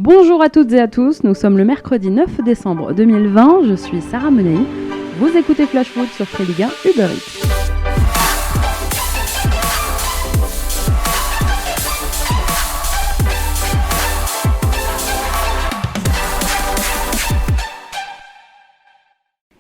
Bonjour à toutes et à tous, nous sommes le mercredi 9 décembre 2020, je suis Sarah Menei, vous écoutez Flash Foot sur Free Ligue 1 Uber Eats.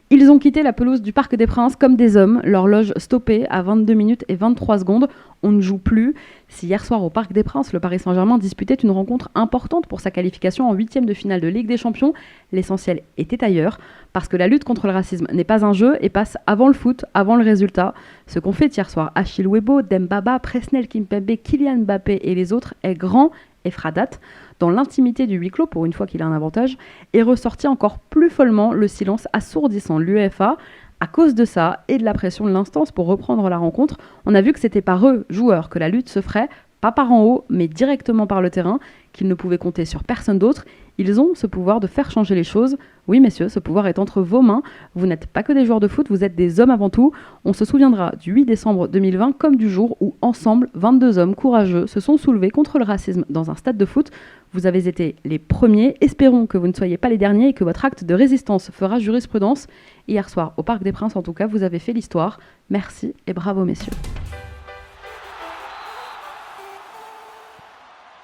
Ils ont quitté la pelouse du Parc des Princes comme des hommes, l'horloge stoppée à 22 minutes et 23 secondes. On ne joue plus. Si hier soir au Parc des Princes, le Paris Saint-Germain disputait une rencontre importante pour sa qualification en 8e de finale de Ligue des Champions, l'essentiel était ailleurs, parce que la lutte contre le racisme n'est pas un jeu et passe avant le foot, avant le résultat. Ce qu'ont fait hier soir Achille Webo, Dembaba, Presnel Kimpembe, Kylian Mbappé et les autres est grand et fera date. Dans l'intimité du huis clos, pour une fois qu'il a un avantage, est ressorti encore plus follement le silence assourdissant de l'UEFA. À cause de ça et de la pression de l'instance pour reprendre la rencontre, on a vu que c'était par eux, joueurs, que la lutte se ferait, pas par en haut, mais directement par le terrain, qu'ils ne pouvaient compter sur personne d'autre. Ils ont ce pouvoir de faire changer les choses. Oui, messieurs, ce pouvoir est entre vos mains. Vous n'êtes pas que des joueurs de foot, vous êtes des hommes avant tout. On se souviendra du 8 décembre 2020 comme du jour où, ensemble, 22 hommes courageux se sont soulevés contre le racisme dans un stade de foot. Vous avez été les premiers. Espérons que vous ne soyez pas les derniers et que votre acte de résistance fera jurisprudence. Hier soir, au Parc des Princes, en tout cas, vous avez fait l'histoire. Merci et bravo, messieurs.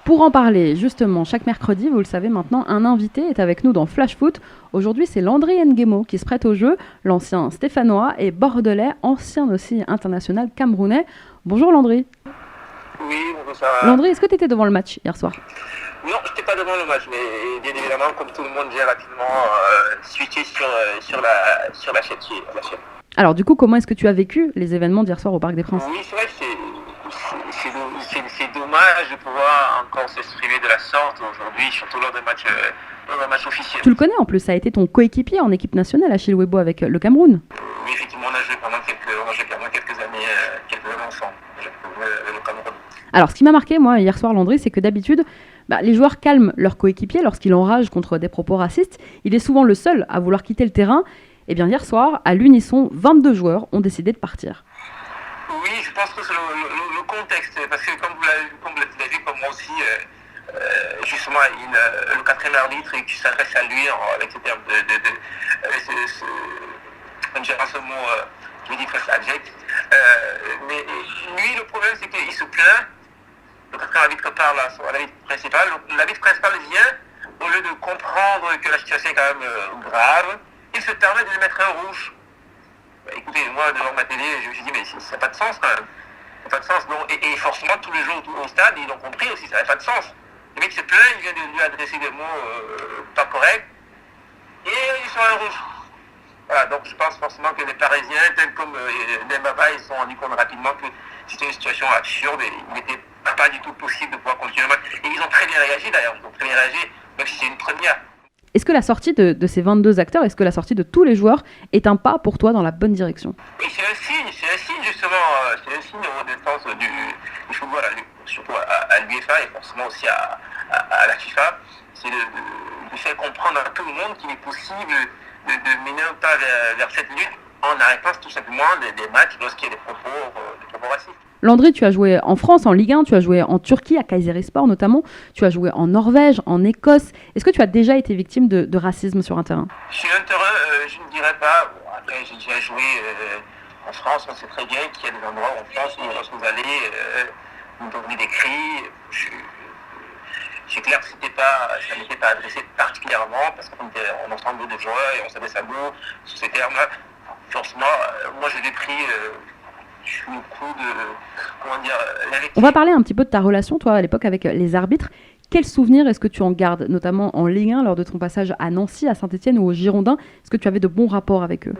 Pour en parler, justement, chaque mercredi, vous le savez maintenant, un invité est avec nous dans Flash Foot. Aujourd'hui, c'est Landry Nguemo qui se prête au jeu, l'ancien stéphanois et bordelais, ancien aussi international camerounais. Bonjour Landry. Oui, bonjour Sarah. Landry, est-ce que tu étais devant le match hier soir ? Non, je n'étais pas devant le match, mais bien évidemment, comme tout le monde, j'ai rapidement switché sur la chaîne. Alors du coup, comment est-ce que tu as vécu les événements d'hier soir au Parc des Princes ? Oui, c'est vrai que c'est dommage de pouvoir encore s'exprimer de la sorte aujourd'hui, surtout lors d'un match officiel. Tu le connais en plus, ça a été ton coéquipier en équipe nationale, Achille Webo, avec le Cameroun. Oui, effectivement, on a joué pendant quelques années ensemble, le Cameroun. Alors ce qui m'a marqué, moi, hier soir, Landry, c'est que d'habitude, les joueurs calment leur coéquipier lorsqu'il enrage contre des propos racistes. Il est souvent le seul à vouloir quitter le terrain. Et bien hier soir, à l'unisson, 22 joueurs ont décidé de partir. Oui, je pense que c'est le contexte, parce que comme vous l'avez vu, comme moi aussi, justement, le quatrième arbitre qui s'adresse à lui avec ce terme ce mot qui veut dire presque abject. Mais lui, le problème, c'est qu'il se plaint. Le quatrième arbitre parle à l'arbitre principal. L'arbitre principal vient, au lieu de comprendre que la situation est quand même grave, il se permet de lui mettre un rouge. Écoutez, moi, devant ma télé, je me suis dit, mais ça n'a pas de sens quand même. Ça n'a pas de sens. Donc, et forcément, tous les jours au stade, ils l'ont compris aussi, ça n'a pas de sens. Le mec se plaint, il vient de lui adresser des mots pas corrects, et ils sont un rouge. Voilà, donc je pense forcément que les Parisiens, tels comme Dembaba, ils se sont rendus compte rapidement que c'était une situation absurde et il n'était pas du tout possible de pouvoir continuer le match. Et ils ont très bien réagi d'ailleurs, même si c'est une première. Est-ce que la sortie de ces 22 acteurs, est-ce que la sortie de tous les joueurs est un pas pour toi dans la bonne direction ? Oui, c'est un signe justement, c'est un signe de renaissance du football, surtout à l'UEFA et forcément aussi à la FIFA. C'est de faire comprendre à tout le monde qu'il est possible de mener un pas vers cette lutte en arrêtant tout simplement des matchs lorsqu'il y a des propos racistes. Landry, tu as joué en France, en Ligue 1, tu as joué en Turquie, à Kayserispor notamment, tu as joué en Norvège, en Écosse. Est-ce que tu as déjà été victime de racisme sur un terrain ? Sur un terrain, je ne dirais pas. Bon, après, j'ai déjà joué en France, on sait très bien qu'il y a des endroits en France où lorsque vous allez, vous entendez des cris. C'est clair que ça n'était pas adressé particulièrement parce qu'on était en ensemble de joueurs et on s'adresse à nous sous ces termes-là. Forcément, moi je l'ai pris sous le coup de, On va parler un petit peu de ta relation, toi, à l'époque, avec les arbitres. Quels souvenirs est-ce que tu en gardes, notamment en Ligue 1, lors de ton passage à Nancy, à Saint-Etienne ou aux Girondins ? Est-ce que tu avais de bons rapports avec eux ?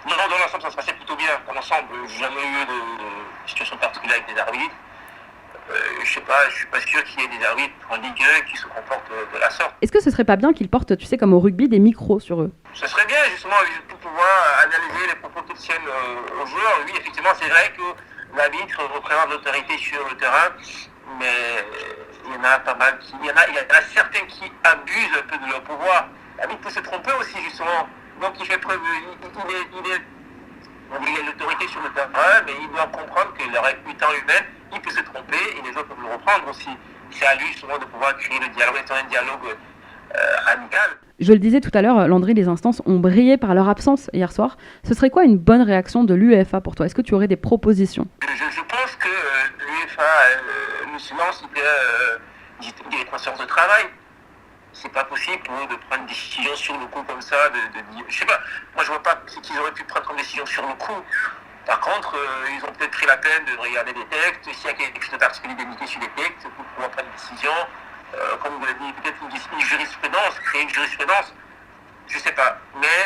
Non, dans l'ensemble, ça se passait plutôt bien. Dans l'ensemble, j'ai jamais eu de situation particulière avec des arbitres. Je sais pas, je suis pas sûr qu'il y ait des arbitres en Ligue 1 qui se comportent de la sorte. Est-ce que ce serait pas bien qu'ils portent, tu sais, comme au rugby, des micros sur eux ? Ce serait bien, justement, pour pouvoir analyser les propos qu'ils tiennent aux joueurs. Oui, effectivement, c'est vrai que l'arbitre représente l'autorité sur le terrain, mais il y en a pas mal il y en a certains qui abusent un peu de leur pouvoir. L'arbitre peut se tromper aussi, justement. Donc, il fait preuve, il a l'autorité sur le terrain, mais il doit comprendre qu'il aurait 8 ans humain, il peut se tromper et les autres peuvent le reprendre aussi. c'est à lui justement de pouvoir créer le dialogue, étant un dialogue amical. Je le disais tout à l'heure, Landry, les instances ont brillé par leur absence hier soir. Ce serait quoi une bonne réaction de l'UEFA pour toi? Est-ce que tu aurais des propositions? Je pense que l'UEFA, le silence dit conscience de travail. C'est pas possible pour eux de prendre des décisions sur le coup comme ça, je sais pas, moi je vois pas ce qu'ils auraient pu prendre comme décision sur le coup. Par contre, ils ont peut-être pris la peine de regarder des textes, s'il y a quelque chose d'articulé d'indemnité sur les textes, pour pouvoir prendre une décision. Comme vous l'avez dit, peut-être une jurisprudence, créer une jurisprudence, je sais pas. Mais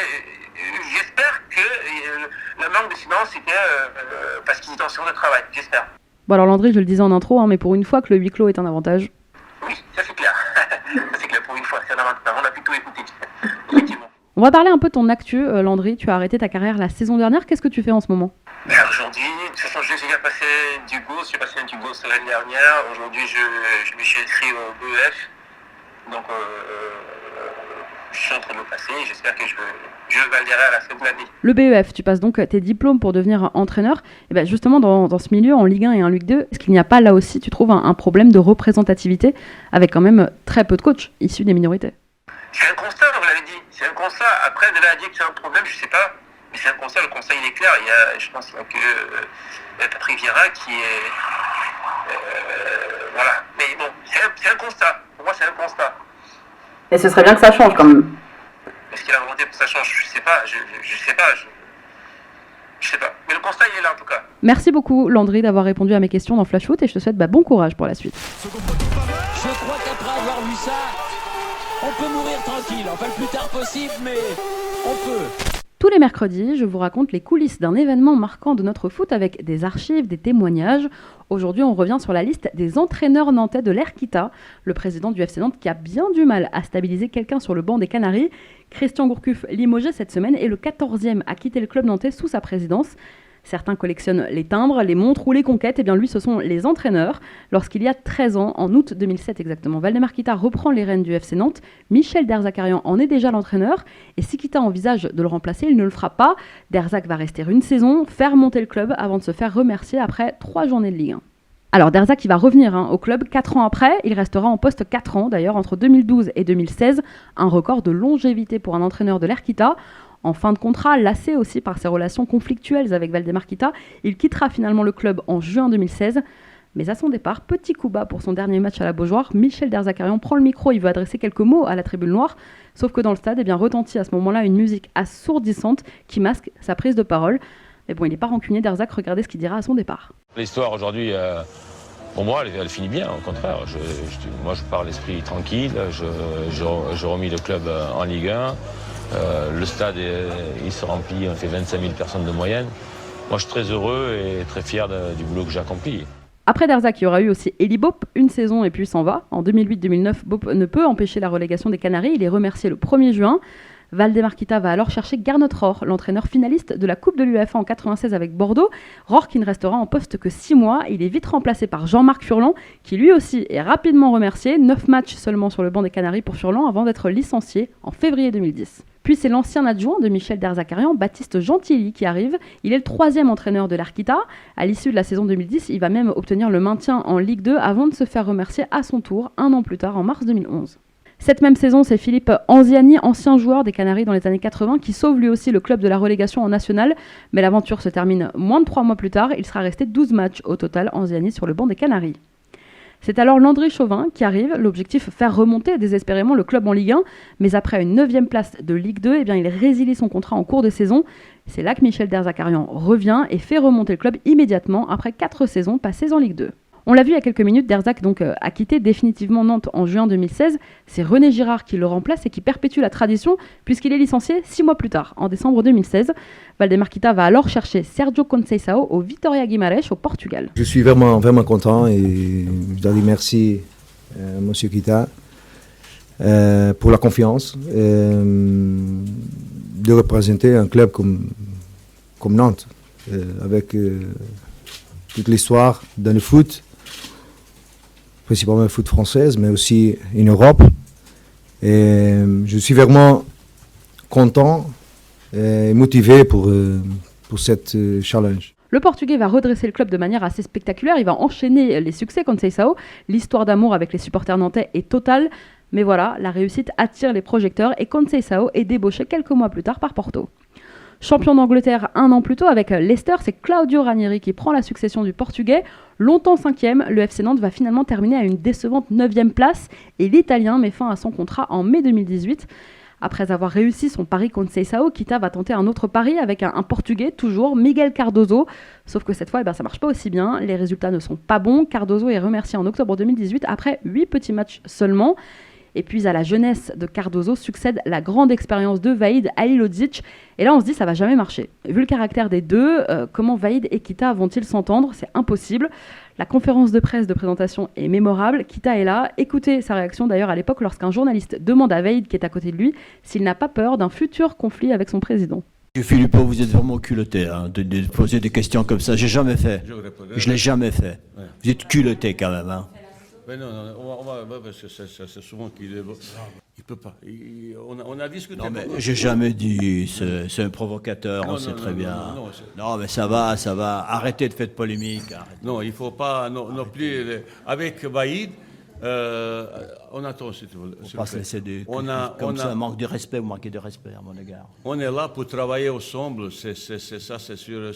j'espère que le manque de silence c'était parce qu'ils étaient en séance de travail, j'espère. Bon alors Landry, je le disais en intro, mais pour une fois que le huis clos est un avantage. Oui, ça c'est clair. Ça c'est clair pour une fois, c'est un avantage. On a plutôt écouté, effectivement. On va parler un peu de ton actu, Landry. Tu as arrêté ta carrière la saison dernière. Qu'est-ce que tu fais en ce moment? Aujourd'hui, de toute façon, j'ai déjà passé du GOS. J'ai passé un du GOS l'année dernière. Aujourd'hui, je me suis inscrit au BEF. Donc, je suis en train de le passer. J'espère que je validerai à la fin de l'année. Le BEF, tu passes donc tes diplômes pour devenir entraîneur. Et bien justement, dans ce milieu, en Ligue 1 et en Ligue 2, est-ce qu'il n'y a pas là aussi, tu trouves, un problème de représentativité avec quand même très peu de coachs issus des minorités? C'est un constat, vous l'avez dit. C'est un constat. Après, de là à dire que c'est un problème, je ne sais pas. Mais c'est un constat. Le constat, il est clair. Il y a, je pense que Patrick Vieira qui est... voilà. Mais bon, c'est un constat. Pour moi, c'est un constat. Et ce serait bien que ça change quand même. Est-ce qu'il a la volonté pour que ça change? Je sais pas. Je sais pas. Je sais pas. Mais le constat, il est là en tout cas. Merci beaucoup, Landry, d'avoir répondu à mes questions dans Flash Foot et je te souhaite bon courage pour la suite. Je crois qu'après avoir vu ça, on peut mourir tranquille. Enfin, le plus tard possible, mais on peut. Tous les mercredis, je vous raconte les coulisses d'un événement marquant de notre foot avec des archives, des témoignages. Aujourd'hui, on revient sur la liste des entraîneurs nantais de l'Erquita, le président du FC Nantes qui a bien du mal à stabiliser quelqu'un sur le banc des Canaries. Christian Gourcuff, limogé cette semaine, est le 14e à quitter le club nantais sous sa présidence. Certains collectionnent les timbres, les montres ou les conquêtes. Eh bien lui, ce sont les entraîneurs. Lorsqu'il y a 13 ans, en août 2007 exactement, Waldemar Kita reprend les rênes du FC Nantes. Michel Derzakarian en est déjà l'entraîneur. Et si Kita envisage de le remplacer, il ne le fera pas. Derzak va rester une saison, faire monter le club avant de se faire remercier après 3 journées de Ligue 1. Alors Derzak, il va revenir au club 4 ans après. Il restera en poste 4 ans d'ailleurs, entre 2012 et 2016. Un record de longévité pour un entraîneur de l'Erquita. En fin de contrat, lassé aussi par ses relations conflictuelles avec Waldemar Kita, il quittera finalement le club en juin 2016. Mais à son départ, petit coup bas pour son dernier match à la Beaujoire, Michel Derzakarian prend le micro, il veut adresser quelques mots à la tribune noire, sauf que dans le stade, retentit à ce moment-là une musique assourdissante qui masque sa prise de parole. Mais bon, il n'est pas rancunier, Derzak, regardez ce qu'il dira à son départ. L'histoire aujourd'hui, pour moi, elle finit bien, au contraire. Moi, je pars l'esprit tranquille, je remis le club en Ligue 1. Le stade, il se remplit, on fait 25 000 personnes de moyenne. Moi, je suis très heureux et très fier du boulot que j'ai accompli. Après Derzak, il y aura eu aussi Eli Bopp, une saison et puis il s'en va. En 2008-2009, Bopp ne peut empêcher la relégation des Canaries, il est remercié le 1er juin. Waldemar Kita va alors chercher Gernot Rohr, l'entraîneur finaliste de la Coupe de l'UEFA en 96 avec Bordeaux. Rohr qui ne restera en poste que 6 mois, il est vite remplacé par Jean-Marc Furlan, qui lui aussi est rapidement remercié. 9 matchs seulement sur le banc des Canaries pour Furlan avant d'être licencié en février 2010. Puis c'est l'ancien adjoint de Michel Derzakarian, Baptiste Gentilly, qui arrive. Il est le 3e entraîneur de l'Erquita. À l'issue de la saison 2010, il va même obtenir le maintien en Ligue 2 avant de se faire remercier à son tour, un an plus tard, en mars 2011. Cette même saison, c'est Philippe Anziani, ancien joueur des Canaries dans les années 80, qui sauve lui aussi le club de la relégation en national. Mais l'aventure se termine moins de 3 mois plus tard. Il sera resté 12 matchs au total, Anziani, sur le banc des Canaries. C'est alors Landry Chauvin qui arrive, l'objectif faire remonter désespérément le club en Ligue 1, mais après une 9e place de Ligue 2, il résilie son contrat en cours de saison. C'est là que Michel Derzakarian revient et fait remonter le club immédiatement après 4 saisons passées en Ligue 2. On l'a vu il y a quelques minutes, Derzak a quitté définitivement Nantes en juin 2016. C'est René Girard qui le remplace et qui perpétue la tradition puisqu'il est licencié 6 mois plus tard, en décembre 2016. Waldemar Kita va alors chercher Sergio Conceição au Vitória Guimarães au Portugal. Je suis vraiment content et je dois dire merci à M. Kita pour la confiance de représenter un club comme Nantes avec toute l'histoire dans le foot, principalement le foot français, mais aussi en Europe. Et je suis vraiment content et motivé pour cette challenge. Le Portugais va redresser le club de manière assez spectaculaire, il va enchaîner les succès Conceição. L'histoire d'amour avec les supporters nantais est totale, mais voilà, la réussite attire les projecteurs et Conceição est débauché quelques mois plus tard par Porto. Champion d'Angleterre 1 an plus tôt avec Leicester, c'est Claudio Ranieri qui prend la succession du Portugais. Longtemps 5e, le FC Nantes va finalement terminer à une décevante 9e place et l'Italien met fin à son contrat en mai 2018. Après avoir réussi son pari Conceição, Kita va tenter un autre pari avec un Portugais, toujours Miguel Cardoso. Sauf que cette fois, ça marche pas aussi bien. Les résultats ne sont pas bons. Cardoso est remercié en octobre 2018 après 8 petits matchs seulement. Et puis à la jeunesse de Cardoso succède la grande expérience de Vaïd Halilović. Et là, on se dit, ça va jamais marcher. Vu le caractère des deux, comment Vaïd et Kita vont-ils s'entendre ? C'est impossible. La conférence de presse de présentation est mémorable. Kita est là. Écoutez sa réaction d'ailleurs à l'époque lorsqu'un journaliste demande à Vaïd, qui est à côté de lui, s'il n'a pas peur d'un futur conflit avec son président. Philippe, vous êtes vraiment culotté de poser des questions comme ça. J'ai jamais fait. Je l'ai jamais fait. Ouais. Vous êtes culotté quand même. Hein. Mais non, on va parce que c'est souvent qu'il il peut pas. On a discuté. Non, mais j'ai jamais dit. C'est un provocateur. On sait très bien. Non, mais ça va. Arrêtez de faire de polémique. Arrêtez. Non, il faut pas non plus. Avec Vaïd, on attend. On va se laisser comme ça, manque de respect. Vous manquez de respect à mon égard. On est là pour travailler ensemble. C'est ça, c'est sûr.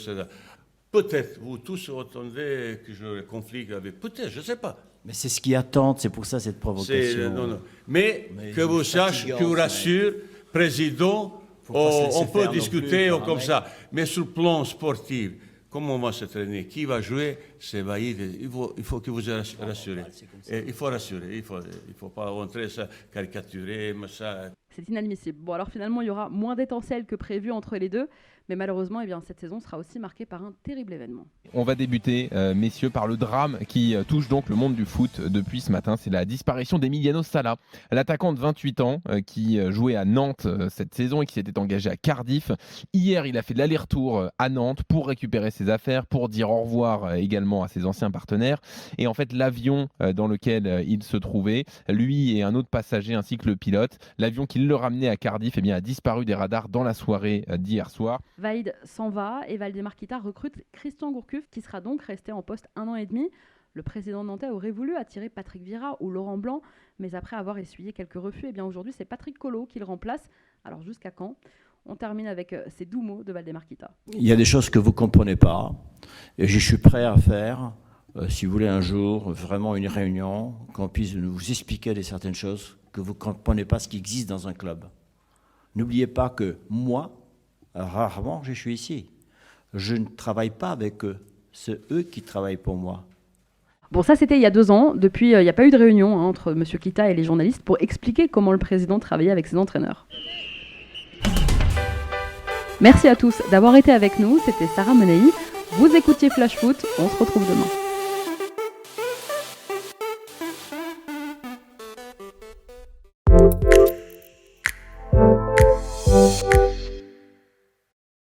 Peut-être vous tous entendez que je conflit avec. Peut-être, je ne sais pas. Mais c'est ce qu'ils attendent, c'est pour ça cette provocation. Non. Mais que vous sachiez, que vous rassure, président, on peut discuter comme ça. Mais sur le plan sportif, comment on va se traîner, qui va jouer, c'est Vaïd. Il faut que vous rassurez. Il faut rassurer, il faut pas rentrer ça, caricaturer, ça. C'est inadmissible. Bon, alors finalement, il y aura moins d'étincelles que prévu entre les deux. Mais malheureusement, cette saison sera aussi marquée par un terrible événement. On va débuter, messieurs, par le drame qui touche donc le monde du foot depuis ce matin. C'est la disparition d'Emiliano Sala, l'attaquant de 28 ans qui jouait à Nantes cette saison et qui s'était engagé à Cardiff. Hier, il a fait de l'aller-retour à Nantes pour récupérer ses affaires, pour dire au revoir également à ses anciens partenaires. Et en fait, l'avion dans lequel il se trouvait, lui et un autre passager ainsi que le pilote, l'avion qui le ramenait à Cardiff a disparu des radars dans la soirée d'hier soir. Vaïd s'en va et Valdemar Kita recrute Christian Gourcuff qui sera donc resté en poste 1 an et demi. Le président nantais aurait voulu attirer Patrick Vieira ou Laurent Blanc, mais après avoir essuyé quelques refus, aujourd'hui c'est Patrick Collot qui le remplace. Alors jusqu'à quand ? On termine avec ces doux mots de Valdemar Kita. Il y a des choses que vous ne comprenez pas et je suis prêt à faire, si vous voulez un jour, vraiment une réunion, qu'on puisse vous expliquer certaines choses que vous ne comprenez pas ce qui existe dans un club. N'oubliez pas que moi, rarement je suis ici. Je ne travaille pas avec eux. C'est eux qui travaillent pour moi. Bon, ça c'était il y a 2 ans. Depuis, il n'y a pas eu de réunion entre M. Kita et les journalistes pour expliquer comment le président travaillait avec ses entraîneurs. Merci à tous d'avoir été avec nous. C'était Sarah Menei. Vous écoutiez Flash Foot. On se retrouve demain.